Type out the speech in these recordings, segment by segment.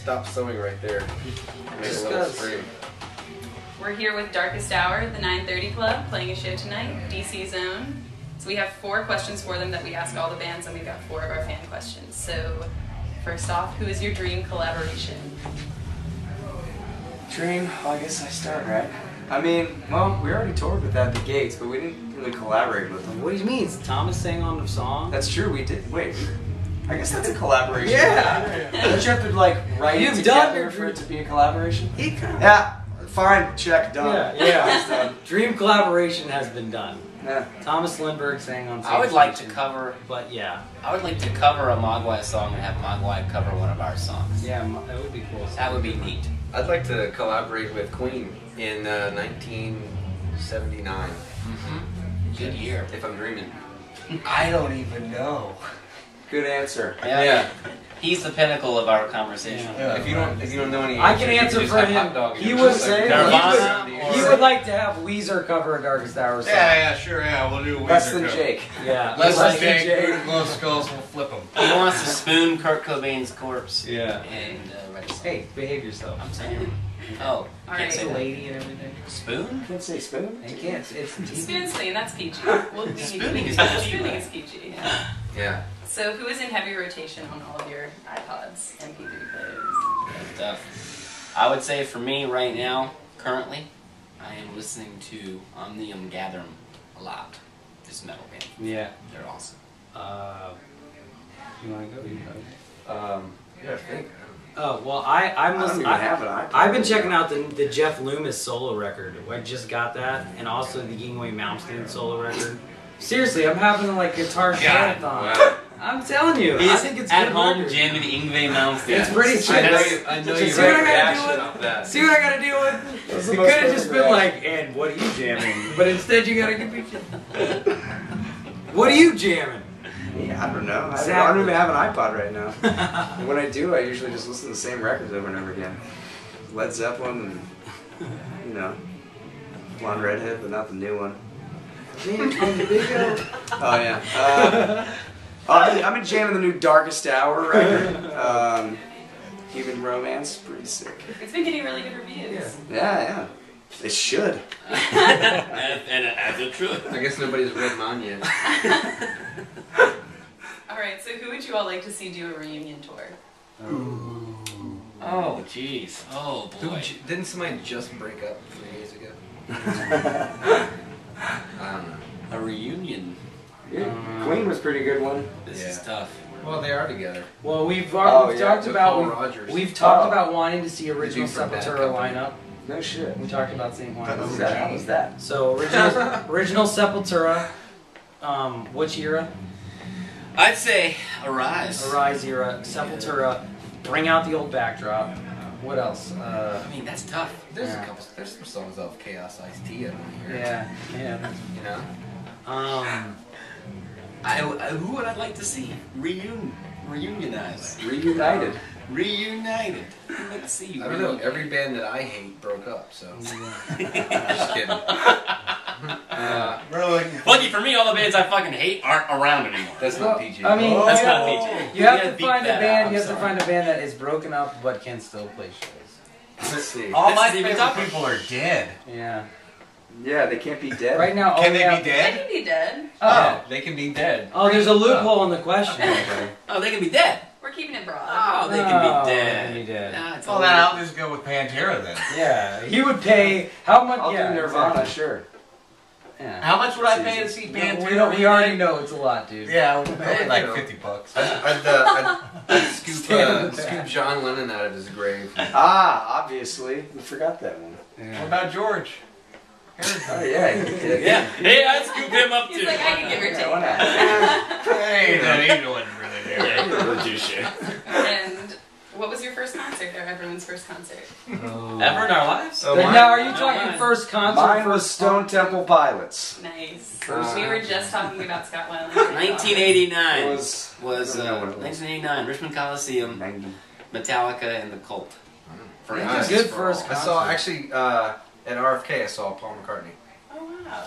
stop sewing right there. Make a little spring. We're here with Darkest Hour, the 9:30 Club, playing a show tonight, DC Zone. So we have 4 questions for them that we ask all the bands, and we've got 4 of our fan questions. So first off, who is your dream collaboration? Dream? Well, I guess I start, right? I mean, well, we already toured with At the Gates, but we didn't really collaborate with them. What do you mean? Thomas sang on the song? That's true, we did. Wait, I guess that's a collaboration. Yeah! Don't you have to, like, write it together for it to be a collaboration? Yeah, fine, check, done. Yeah. Done. Dream collaboration has been done. Yeah. Thomas Lindbergh sang on I would like to cover, but yeah. I would like to cover a Mogwai song and have Mogwai cover one of our songs. Yeah, that would be cool. That would be neat. I'd like to collaborate with Queen in 1979. Good year. If I'm dreaming. I don't even know. Good answer. Yeah. He's the pinnacle of our conversation. Yeah. If you don't know any, I can answer for him. He would say he would like to have Weezer cover a Darkest Hour song. Yeah, sure, yeah, we'll do a Weezer Less than cover. Jake. Yeah. Less than Jake. Glow Skulls will flip him. He wants to spoon Kurt Cobain's corpse. Yeah. And write a song. Hey, behave yourself. I'm saying. Oh, All can't right. say It's a that. lady and everything. Spoon? Can't say spoon? You can't. It's Spoon Spleen, that's PG. Spooning is PG, Spooning right? is PG, yeah. Yeah. So who is in heavy rotation on all of your iPods, MP3 players? Good stuff. I would say for me right now, currently, I am listening to Omnium Gatherum a lot. This metal band. Yeah. They're awesome. You want to go? You go. Yeah, I think. Oh well, I'm listening. have an iPod. I've been checking out the Jeff Loomis solo record. I just got that, and also the Yingwei Malmsteen solo record. Seriously, I'm having like guitar marathon. Wow. I'm telling you, I He's think it's at good home record. jamming Yngwie Malmsteen. It's pretty chill. I know you See what I read gotta reaction do with- off that. See what I gotta deal with? That's It the could most have just been perfect like, and what are you jamming? But instead, you gotta give me. What are you jamming? Yeah, I don't know. I Exactly. don't even have an iPod right now. And when I do, I usually just listen to the same records over and over again. Led Zeppelin and, you know, Blonde Redhead, but not the new one. Oh, yeah. I've been jamming the new Darkest Hour record. Human Romance, pretty sick. It's been getting really good reviews. Yeah. It should. and as it should. I guess nobody's read mine yet. Alright, so who would you all like to see do a reunion tour? Oh, jeez. Oh, boy. Didn't somebody just break up 3 days ago? I don't know. A reunion. Queen was a pretty good one. This Yeah. is tough. Well, they are together. Well, we've Oh, yeah, talked with about Paul Rogers. we've talked Oh. about wanting to see original The dude from Bad Sepultura Company. lineup. No shit. We talked about seeing one. How was that? So original Sepultura. Which era? I'd say Arise. Arise era. Sepultura. Bring out the old backdrop. What else? I mean, that's tough. There's Yeah. there's some songs off Chaos Ice-T I don't hear. Yeah. You know? Who would I like to see reunionize? Reunited. Reunited. Let's see. I don't know. Every band that I hate broke up, so. Just kidding. Lucky for me, all the bands I fucking hate aren't around anymore. That's not PG. I mean, That's you not have- PG. You have gotta to beat find a that band. out. You have to I'm find a band that is broken up but can still play shows. Let's see. All This my is even favorite tougher. people are dead. Yeah. Yeah, they can't be dead. Right now, Can we they have- be They dead? can be dead. Oh, they can be dead. Oh, there's a loophole in the question. Oh, they can be dead. We're keeping it broad. Oh, they can Oh, be they dead. can be dead. Nah, it's Well, all then good. I'll just go with Pantera then. Yeah, he would pay how much? I'll yeah, do Nirvana, exactly. sure. Yeah. How much would I pay to see No, Pantera? we already know it's a lot, dude. Yeah, we'll pay You like know. $50. I'd scoop, Stand in the back. scoop John Lennon out of his grave. Ah, obviously. We forgot that one. What about George? Oh, yeah. he did. Yeah. Hey, I'd scoop him up too. He's like, I can give or Yeah, take. why not? Hey, that he wasn't really there. Yeah, he doesn't do shit. And what was your first concert, or everyone's first concert? Ever in our lives? Oh, Now, mine- are you No, talking mine. first concert? Mine was first Stone Temple Pilots. Nice. First- We were just talking about Scott Weiland. 1989 It was was- I don't know what it was. 1989 Richmond Coliseum, 90. Metallica and the Cult. For That's Injustice a good for first All. I saw, actually, at RFK, I saw Paul McCartney. Oh wow.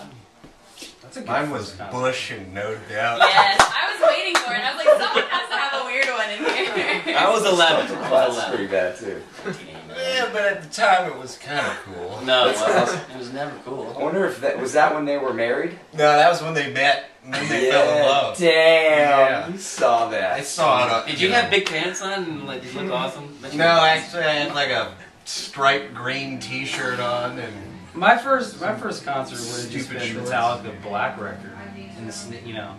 That's a good Mine first was concert. Bush and No Doubt. Yes, I was waiting waiting for it. And I was like, someone has to have a weird one in here. I was 11. I was That's 11. pretty bad too. Yeah, but at the time it was kind of cool. No, it was never I cool. wonder if that was that when they were married. No, that was when they met and then they fell in love. Damn, Yeah. you saw that. I saw it. Did you have big pants on and like did you look awesome? No, actually, I had like a striped green T-shirt on, and My first concert would have just Stupid been shorts. Metallica Black Record, in the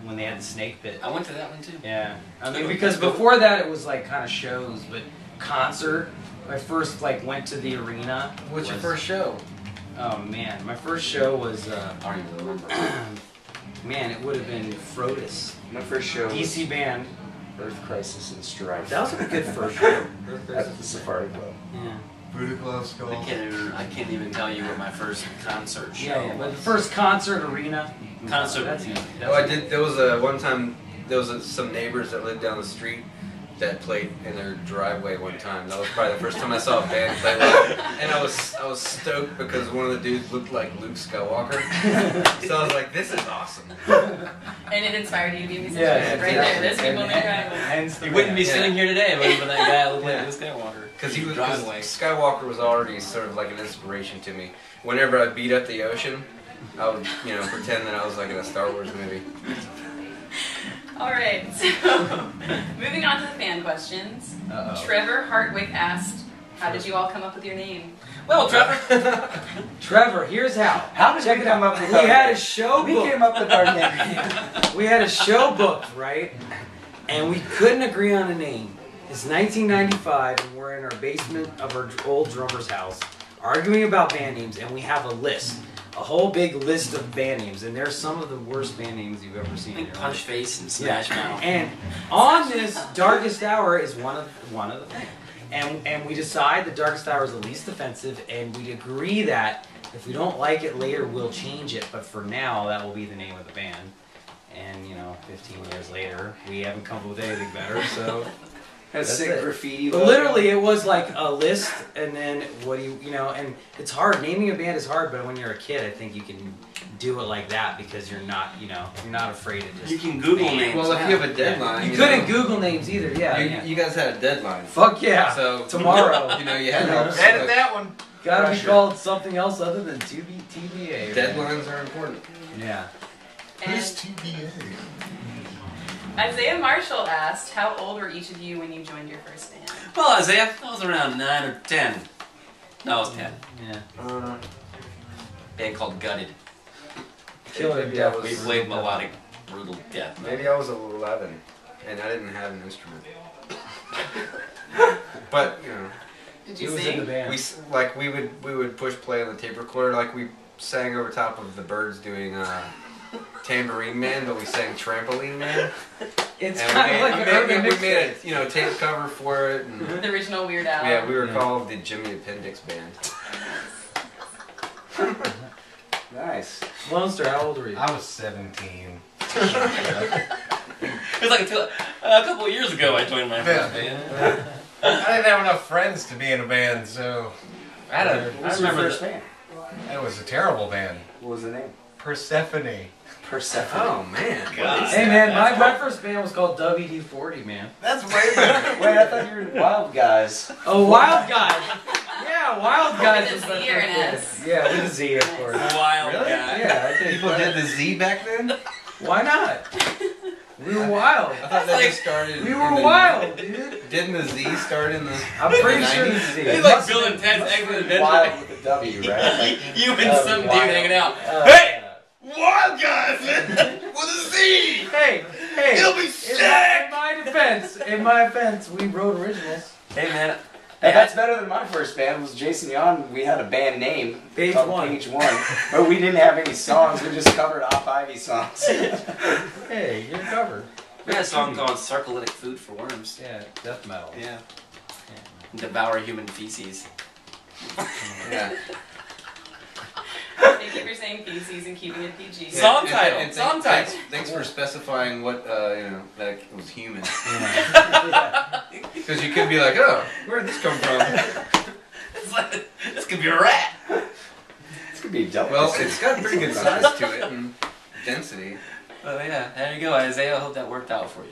when they had the snake pit. I went to that one too. Yeah, I mean because before that it was like kind of shows, but concert. I first like went to the arena. What's your was- first show? Oh man, my first show was I don't even remember. man, it would have been Frodis, My first show was DC band. Earth Crisis and Strife. That was a good first show. At the Safari Club. Yeah. Booty Club Skull. I can't even tell you what my first concert show Yeah, but the was. first concert arena. Concert, That's, yeah. Oh, I did. There was a one time. There was some neighbors that lived down the street that played in their driveway one time. That was probably the first time I saw a band play live, and I was stoked because one of the dudes looked like Luke Skywalker. So I was like, "This is awesome." And it inspired you to be a musician. Yeah, Right there. There's people in the driveway. Hence the You wouldn't be band. sitting here today if that guy looked Yeah. like Luke Skywalker. Because he was driveway. Skywalker was already sort of like an inspiration to me. Whenever I beat up the ocean, I would pretend that I was like in a Star Wars movie. All right, so moving on to the fan questions. Uh-oh. Trevor Hartwick asked, how did you all come up with your name? Well, Trevor. Trevor, here's how. How did Check we it come out. up with We our had a name? show We book. came up with our name. We had a show booked, right? And we couldn't agree on a name. It's 1995, and we're in our basement of our old drummer's house, arguing about band names, and we have a list. A whole big list of band names, and they're some of the worst band names you've ever seen. in Like your Punch life. Face and Smash Mouth. And on this, Darkest Hour is one of the things. And we decide the Darkest Hour is the least offensive, and we agree that if we don't like it later, we'll change it. But for now, that will be the name of the band. And 15 years later, we haven't come up with anything better. So Has That's sick it. graffiti. but literally, it was like a list, and then what do and it's hard. Naming a band is hard, but when you're a kid, I think you can do it like that because you're not afraid of just. You can Google name. names. Well, if now. you have a deadline, You couldn't Google names either. Yeah. You guys had a deadline. Fuck yeah. So Tomorrow. you had Edit to. that one. Gotta be Pressure. called something else other than TBA. Deadlines are important. Yeah. Who's And TBA? Isaiah Marshall asked, how old were each of you when you joined your first band? Well, Isaiah, I was around 9 or 10. No, I was 10. Yeah. Band called Gutted. Killer Maybe Death. I was- We played melodic, brutal death. Maybe I was 11, and I didn't have an instrument. But Did He you was in the sing? band. we would push play on the tape recorder, like we sang over top of the Birds doing Tambourine Man, but we sang Trampoline Man. It's And kind of like an urban we mix. made a tape cover for it. And, The original Weird Al. yeah, we were Yeah. called the Jimmy Appendix Band. Nice. Lone Star, how old were you? I was 17. It was like a couple of years ago I joined my first band. I didn't have enough friends to be in a band, so I had a, What I was your remember first the, band? it was a terrible band. What was the name? Persephone. Persephone. Oh man! God. Hey man, my first band was called WD-40, man. That's way better. Wait, I thought you were Wild Guys. Oh, Wild Guys. Yeah, Wild Guys With a was my Z or an first band. S? Yeah, with a Z, of course. wild Really? guy. Yeah, I think. People did the Z back then. Why not? We were wild. I thought that just started. We in were the- wild, dude. Didn't the Z start in the? I'm pretty sure the the 90s? Z. It's like Bill and Ted's Excellent Adventure. Wild with a W, right? Like, You and Oh, some dude wild. hanging out. Uh, Hey! Wild guys! With a Z! Hey, It'll be in sick! in my offense, we wrote originals. Hey man, Hey, that's better than my first band. Was Jason Yon? We had a band name. Page called One. Page One. But we didn't have any songs. We just covered Op Ivy songs. Hey, you're covered. we had a song called Sarcolytic Food for Worms. Yeah, death metal. Yeah. Devour human feces. Yeah. Thank you for saying feces and keeping it PG. Song title, And song title. Thanks for specifying what that it was human. Yeah. Because you could be like, oh, where did this come from? It's like, this could be a rat. This could be a delicacy. Well, it's got pretty good size to it and density. Oh yeah, there you go, Isaiah. I hope that worked out for you.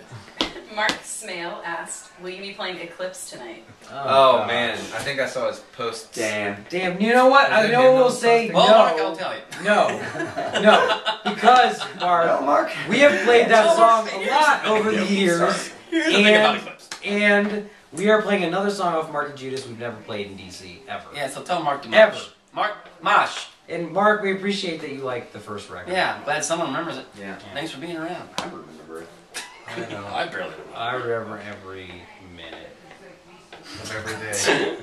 Mark Smale asked, will you be playing Eclipse tonight? Oh man, I think I saw his post. Damn. Damn, you know what? I Is it know him we'll that's say Well, no. Mark, I'll tell you. No, because Mark, Well, Mark. we have played that Oh, song Mark, a lot over the years, Here's the thing about Eclipse. and we are playing another song off Mark and Judas we've never played in DC ever. Yeah, so tell Mark to Ever. mosh. Mark, mosh. And Mark, we appreciate that you liked the first record. Yeah, I'm glad someone remembers it. Yeah. Thanks for being around. I remember it. I know. I barely remember. I remember every minute. Of every day.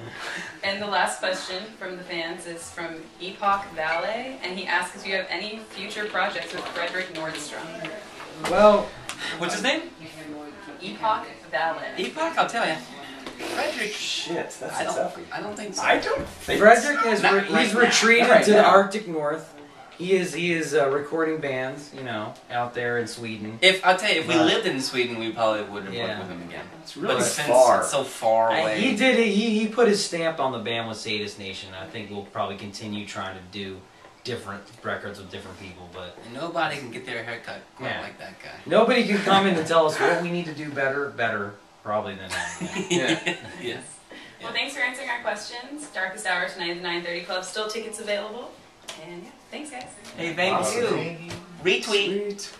And the last question from the fans is from Epoch Valet, and he asks if you have any future projects with Frederick Nordstrom. Well, What's his name? Epoch Valet. Epoch, I'll tell you. Frederick. Shit, that's I a toughie. don't think so. I don't think Frederick has Not he's right now. retreated Right to the now. Arctic North. He is recording bands, you know, out there in Sweden. I'll tell you, if we But- lived in Sweden, we probably would have Yeah. worked with him again. It's really But since far. it's so far away. He did it. He put his stamp on the band with Sadist Nation. I think we'll probably continue trying to do different records with different people, but And nobody can get their hair cut quite Yeah. like that guy. nobody can come in and tell us what we need to do better, probably than him. Yeah. Yeah. Yes. Well, thanks for answering our questions. Darkest Hour tonight at the 9:30 Club. Still tickets available. And yeah, thanks guys. Hey, thank Awesome. you. Retweet. Sweet.